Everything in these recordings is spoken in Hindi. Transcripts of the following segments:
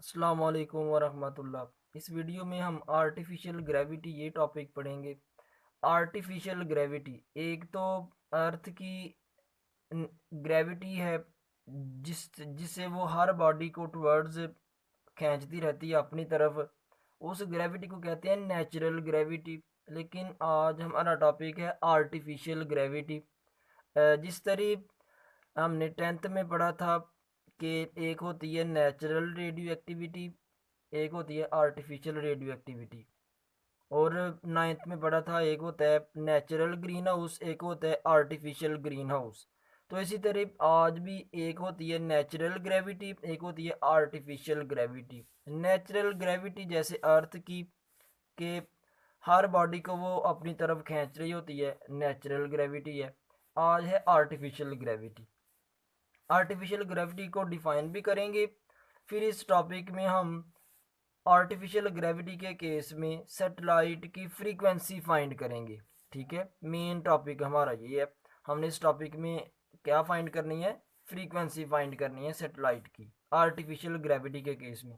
अस्सलाम वालेकुम वरहमतुल्लाह। इस वीडियो में हम आर्टिफिशियल ग्रेविटी ये टॉपिक पढ़ेंगे। आर्टिफिशियल ग्रेविटी एक तो अर्थ की ग्रेविटी है जिससे वो हर बॉडी को टुवर्ड्स खींचती रहती है अपनी तरफ। उस ग्रेविटी को कहते हैं नेचुरल ग्रेविटी। लेकिन आज हमारा टॉपिक है आर्टिफिशियल ग्रेविटी। जिस तरह हमने टेंथ में पढ़ा था कि एक होती है नेचुरल रेडियो एक्टिविटी, एक होती है आर्टिफिशियल रेडियो एक्टिविटी। और नाइन्थ में पढ़ा था एक होता है नेचुरल ग्रीन हाउस, एक होता है आर्टिफिशियल ग्रीन हाउस। तो इसी तरह आज भी एक होती है नेचुरल ग्रेविटी, एक होती है आर्टिफिशियल ग्रेविटी। नेचुरल ग्रेविटी जैसे अर्थ की कि हर बॉडी को वो अपनी तरफ खींच रही होती है, नेचुरल ग्रेविटी है। आज है आर्टिफिशियल ग्रेविटी। आर्टिफिशियल ग्रेविटी को डिफाइन भी करेंगे। फिर इस टॉपिक में हम आर्टिफिशियल ग्रेविटी के केस में सैटेलाइट की फ्रीक्वेंसी फाइंड करेंगे। ठीक है, मेन टॉपिक हमारा ये है। हमने इस टॉपिक में क्या फाइंड करनी है? फ्रीक्वेंसी फाइंड करनी है सैटेलाइट की आर्टिफिशियल ग्रेविटी के केस में।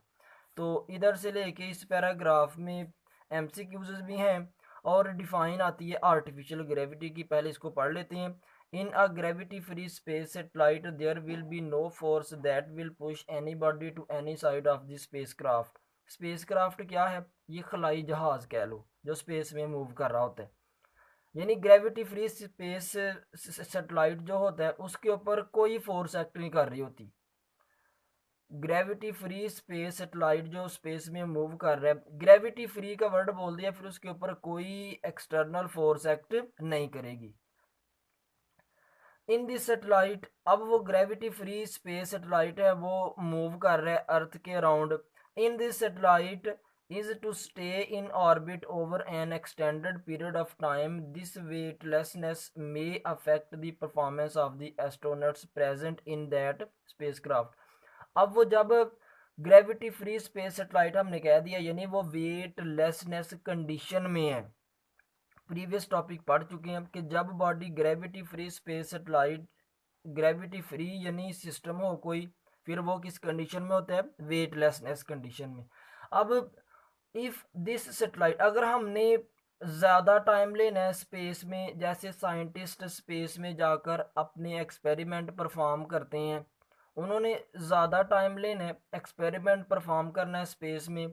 तो इधर से लेके इस पैराग्राफ में एमसीक्यूज भी हैं और डिफाइन आती है आर्टिफिशियल ग्रेविटी की। पहले इसको पढ़ लेते हैं। In a gravity free space satellite there will be no force that will push any body to any side of the spacecraft. Spacecraft क्या है? ये खलाई जहाज कह लो जो स्पेस में मूव कर रहा होता है। यानी ग्रेविटी फ्री स्पेस सैटेलाइट जो होता है उसके ऊपर कोई फोर्स एक्ट नहीं कर रही होती। ग्रेविटी फ्री स्पेस सैटेलाइट जो स्पेस में मूव कर रहा है, ग्रेविटी फ्री का वर्ड बोल दिया, फिर उसके ऊपर कोई एक्सटर्नल फोर्स एक्ट नहीं करेगी। इन दिस सैटेलाइट, अब वो ग्रेविटी फ्री स्पेस सैटेलाइट है, वो मूव कर रहा है अर्थ के around. In this satellite is to stay in orbit over an extended period of time. This weightlessness may affect the performance of the astronauts present in that spacecraft. अब वो जब ग्रेविटी फ्री स्पेस सैटेलाइट हमने कह दिया यानी वो वेटलेसनेस कंडीशन में है। प्रीवियस टॉपिक पढ़ चुके हैं कि जब body gravity free space satellite gravity free यानी सिस्टम हो कोई, फिर वो किस कंडीशन में होता है? वेटलेसनेस कंडीशन में। अब इफ दिस सैटेलाइट, अगर हमने ज़्यादा टाइम लेना है स्पेस में, जैसे साइंटिस्ट स्पेस में जाकर अपने एक्सपेरिमेंट परफॉर्म करते हैं, उन्होंने ज़्यादा टाइम लेना है, एक्सपेरिमेंट परफॉर्म करना है स्पेस में,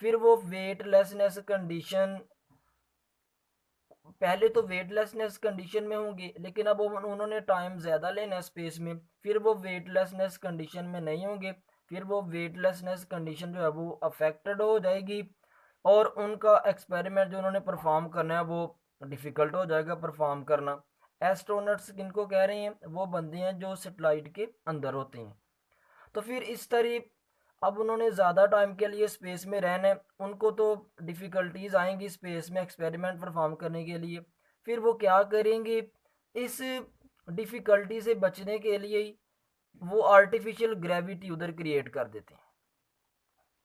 फिर वो वेटलेसनेस कंडीशन, पहले तो वेटलेसनेस कंडीशन में होंगे लेकिन अब उन्होंने टाइम ज़्यादा लेना है स्पेस में, फिर वो वेटलेसनेस कंडीशन में नहीं होंगे, फिर वो वेटलेसनेस कंडीशन जो है वो अफेक्टेड हो जाएगी और उनका एक्सपेरिमेंट जो उन्होंने परफॉर्म करना है वो डिफ़िकल्ट हो जाएगा परफॉर्म करना। एस्ट्रोनट्स किनको कह रहे हैं? वो बंदे हैं जो सेटेलाइट के अंदर होते हैं। तो फिर इस तरह अब उन्होंने ज़्यादा टाइम के लिए स्पेस में रहना है, उनको तो डिफ़िकल्टीज आएंगी स्पेस में एक्सपेरिमेंट परफॉर्म करने के लिए। फिर वो क्या करेंगे? इस डिफ़िकल्टी से बचने के लिए ही वो आर्टिफिशियल ग्रेविटी उधर क्रिएट कर देते हैं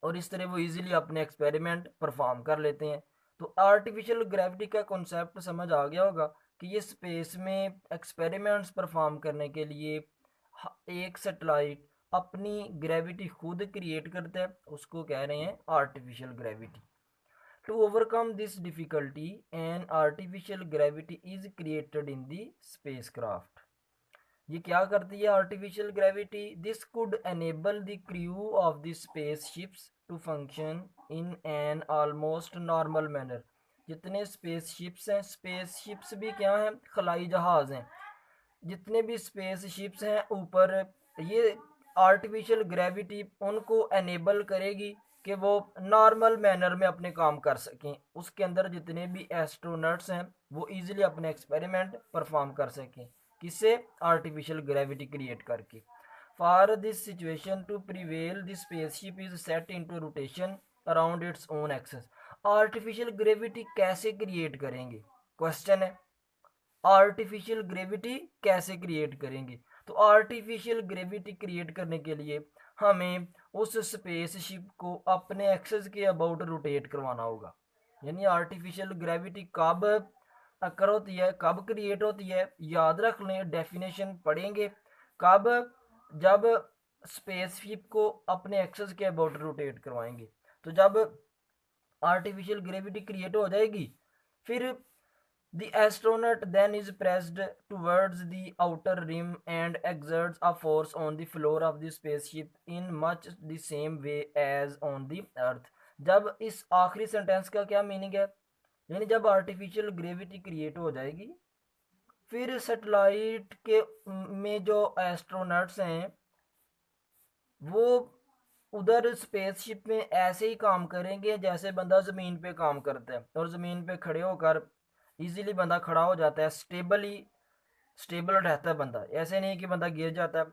और इस तरह वो इजीली अपने एक्सपेरिमेंट परफॉर्म कर लेते हैं। तो आर्टिफिशियल ग्रेविटी का कॉन्सेप्ट समझ आ गया होगा कि ये स्पेस में एक्सपेरिमेंट्स परफॉर्म करने के लिए एक सैटेलाइट अपनी ग्रेविटी खुद क्रिएट करता है, उसको कह रहे हैं artificial gravity. To overcome this difficulty an artificial gravity is created in the spacecraft. ये क्या करती है artificial gravity? This could enable the crew of the space ships to function in an almost normal manner. जितने स्पेस शिप्स हैं, स्पेस शिप्स भी क्या हैं? खलाई जहाज़ हैं। जितने भी स्पेस शिप्स हैं ऊपर, ये आर्टिफिशियल ग्रेविटी उनको एनेबल करेगी कि वो नॉर्मल मैनर में अपने काम कर सकें। उसके अंदर जितने भी एस्ट्रोनट्स हैं वो इजीली अपने एक्सपेरिमेंट परफॉर्म कर सकें। किससे? आर्टिफिशियल ग्रेविटी क्रिएट करके। For this situation to prevail the spaceship is set into rotation around its own axis. Artificial gravity कैसे क्रिएट करेंगे? क्वेश्चन है, आर्टिफिशियल ग्रेविटी कैसे क्रिएट करेंगे? तो आर्टिफिशियल ग्रेविटी क्रिएट करने के लिए हमें उस स्पेसशिप को अपने एक्सेस के अबाउट रोटेट करवाना होगा। यानी आर्टिफिशियल ग्रेविटी कब अकर होती है, कब क्रिएट होती है? याद रख लें, डेफिनेशन पढ़ेंगे। कब? जब स्पेसशिप को अपने एक्सेस के अबाउट रोटेट करवाएंगे। तो जब आर्टिफिशियल ग्रेविटी क्रिएट हो जाएगी, फिर the astronaut then is pressed towards the outer rim and exerts a force on the floor of the spaceship in much the same way as on the earth। जब इस आखिरी सेंटेंस का क्या मीनिंग है, यानी जब आर्टिफिशियल ग्रेविटी क्रिएट हो जाएगी, फिर सैटेलाइट के में जो एस्ट्रोनट्स हैं वो उधर स्पेसशिप में ऐसे ही काम करेंगे जैसे बंदा ज़मीन पे काम करता है, और ज़मीन पे खड़े होकर इजीली बंदा खड़ा हो जाता है, स्टेबल रहता है बंदा, ऐसे नहीं कि बंदा गिर जाता है,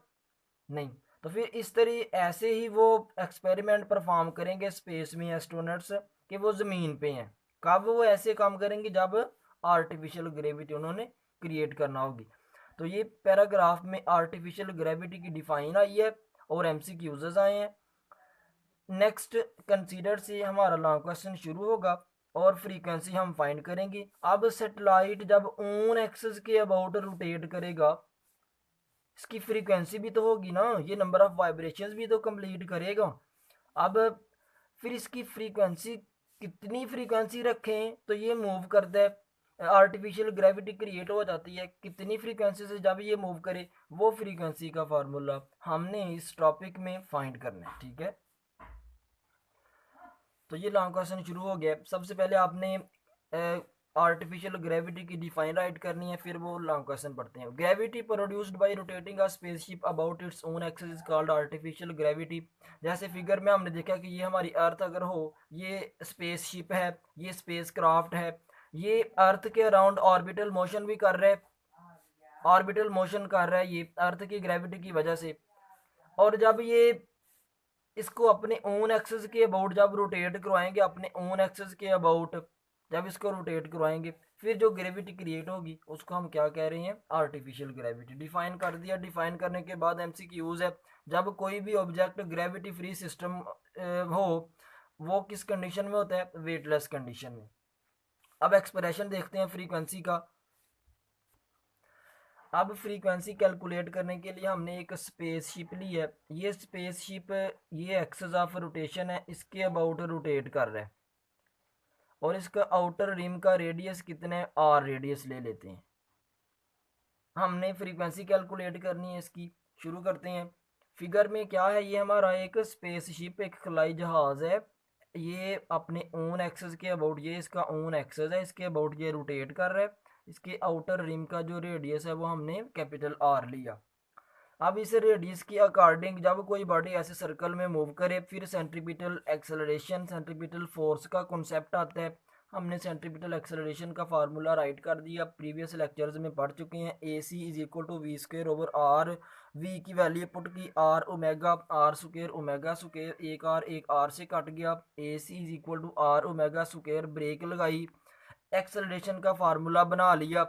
नहीं। तो फिर इस तरह ऐसे ही वो एक्सपेरिमेंट परफॉर्म करेंगे स्पेस में एस्ट्रोनट्स कि वो ज़मीन पे हैं। कब वो ऐसे काम करेंगे, जब आर्टिफिशियल ग्रेविटी उन्होंने क्रिएट करना होगी। तो ये पैराग्राफ में आर्टिफिशियल ग्रेविटी की डिफाइन आई है और एमसीक्यूज आए हैं। नेक्स्ट कंसीडर से हमारा लॉन्ग क्वेश्चन शुरू होगा और फ्रीक्वेंसी हम फाइंड करेंगे। अब सैटेलाइट जब ऑन एक्सिस के अबाउट रोटेट करेगा, इसकी फ्रीक्वेंसी भी तो होगी ना, ये नंबर ऑफ वाइब्रेशंस भी तो कंप्लीट करेगा। अब फिर इसकी फ्रीक्वेंसी कितनी फ्रीक्वेंसी रखें तो ये मूव करता है, आर्टिफिशियल ग्रेविटी क्रिएट हो जाती है, कितनी फ्रीक्वेंसी से जब ये मूव करे, वो फ्रीक्वेंसी का फार्मूला हमने इस टॉपिक में फाइंड करना है। ठीक है, तो ये लॉन्ग क्वेश्चन शुरू हो गया। सबसे पहले आपने आर्टिफिशियल ग्रेविटी की डिफाइन राइट करनी है, फिर वो लॉन्ग क्वेश्चन पढ़ते हैं। Gravity produced by rotating a spaceship about its own axis is called artificial gravity. जैसे फिगर में हमने देखा कि ये हमारी अर्थ अगर हो, ये स्पेसशिप है, ये स्पेस क्राफ्ट है, ये अर्थ के अराउंड ऑर्बिटल मोशन भी कर रहा है, ऑर्बिटल मोशन कर रहा है ये अर्थ की ग्रेविटी की वजह से। और जब ये इसको अपने ओन एक्सेस के अबाउट जब रोटेट करवाएंगे, अपने ओन एक्सेस के अबाउट जब इसको रोटेट करवाएंगे, फिर जो ग्रेविटी क्रिएट होगी उसको हम क्या कह रहे हैं, आर्टिफिशियल ग्रेविटी। डिफाइन कर दिया। डिफाइन करने के बाद एमसीक्यूज है, जब कोई भी ऑब्जेक्ट ग्रेविटी फ्री सिस्टम हो, वो किस कंडीशन में होता है, वेटलेस कंडीशन में। अब एक्सप्रेशन देखते हैं फ्रीक्वेंसी का। अब फ्रीक्वेंसी कैलकुलेट करने के लिए हमने एक स्पेसशिप ली है। ये स्पेसशिप ये एक्सेस ऑफ रोटेशन है, इसके अबाउट रोटेट कर रहा है, और इसका आउटर रिम का रेडियस कितना है, आर रेडियस ले लेते हैं। हमने फ्रीक्वेंसी कैलकुलेट करनी है इसकी। शुरू करते हैं। फिगर में क्या है, ये हमारा एक स्पेसशिप, एक खलाई जहाज है, ये अपने ओन एक्सेस के अबाउट, ये इसका ओन एक्सेस है, इसके अबाउट ये रोटेट कर रहा है। इसके आउटर रिम का जो रेडियस है वो हमने कैपिटल आर लिया। अब इस रेडियस की अकॉर्डिंग जब कोई बॉडी ऐसे सर्कल में मूव करे, फिर सेंट्रीपिटल एक्सेलरेशन, सेंट्रीपिटल फोर्स का कॉन्सेप्ट आता है। हमने सेंट्रीपिटल एक्सेलरेशन का फार्मूला राइट कर दिया, प्रीवियस लेक्चर्स में पढ़ चुके हैं। A C is equal to V square over R. V की वैल्यू पुट की R omega, R square omega square, एक आर से कट गया। A C is equal to R omega square, break लगाई, एक्सेलरेशन का फार्मूला बना लिया।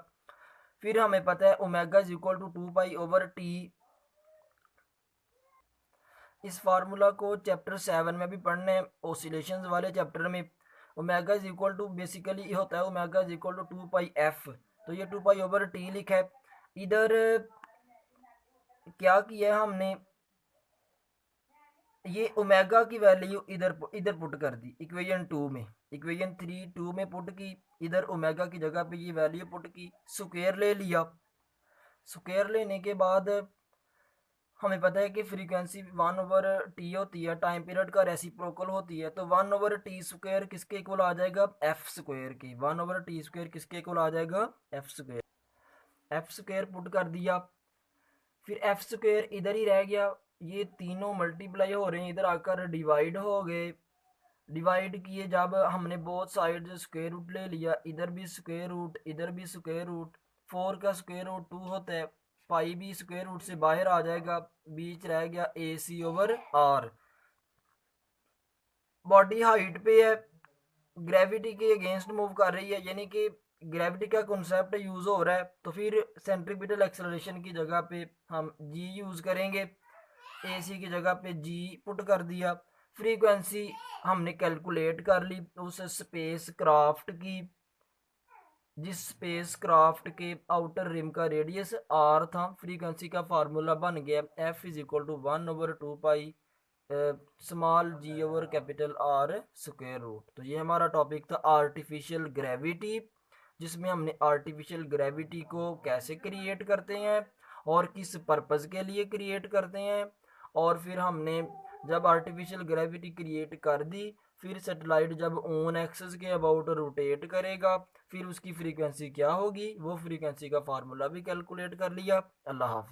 फिर हमें पता है omega is equal to 2 pi over T. इस फार्मूला को चैप्टर 7 में भी पढ़ने हैं, ऑसिलेशंस वाले चैप्टर में। Omega is equal to basically होता है omega is equal to 2 pi F, तो ये 2 पाई ओवर टी लिखा है। इधर क्या किया है हमने, ये ओमेगा की वैल्यू इधर इधर पुट कर दी इक्वेशन 2 में, इक्वेशन 3 2 में पुट की, इधर ओमेगा की जगह पे ये वैल्यू पुट की, स्क्वायर ले लिया। स्क्वायर लेने के बाद हमें पता है कि फ्रीक्वेंसी 1/t होती है, टाइम पीरियड का रेसिप्रोकल होती है, तो 1/t² किसके इक्वल आ जाएगा, एफ स्क्वायर की। 1/t² किसके इक्वल आ जाएगा, F square. F square put कर दिया, फिर एफ स्क्वायर इधर ही रह गया, ये तीनों मल्टीप्लाई हो रहे हैं, इधर आकर डिवाइड हो गए। डिवाइड किए जब हमने बोथ साइड स्क्वायर रूट ले लिया, इधर भी स्क्वायर रूट, इधर भी स्क्वायर रूट। 4 का स्क्वायर रूट 2 होता है, पाई भी स्क्वायर रूट से बाहर आ जाएगा, बीच रह गया A C over are. Body height पे है, ग्रेविटी के अगेंस्ट मूव कर रही है, यानी कि ग्रेविटी का कॉन्सेप्ट यूज हो रहा है, तो फिर सेंट्रीपिटल एक्सेलरेशन की जगह पे हम जी यूज करेंगे, ए सी की जगह पे जी पुट कर दिया। फ्रीक्वेंसी हमने कैलकुलेट कर ली उस स्पेस क्राफ्ट की जिस स्पेस क्राफ्ट के आउटर रिम का रेडियस आर था, फ्रीक्वेंसी का फार्मूला बन गया F is equal to 1/2 pi small G over capital R square root. तो ये हमारा टॉपिक था आर्टिफिशियल ग्रेविटी, जिसमें हमने आर्टिफिशियल ग्रेविटी को कैसे क्रिएट करते हैं और किस पर्पज़ के लिए क्रिएट करते हैं। और फिर हमने जब आर्टिफिशियल ग्रेविटी क्रिएट कर दी, फिर सेटेलाइट जब ऑन एक्सिस के अबाउट रोटेट करेगा, फिर उसकी फ्रीक्वेंसी क्या होगी, वो फ्रीक्वेंसी का फार्मूला भी कैलकुलेट कर लिया। अल्लाह हाफिज़।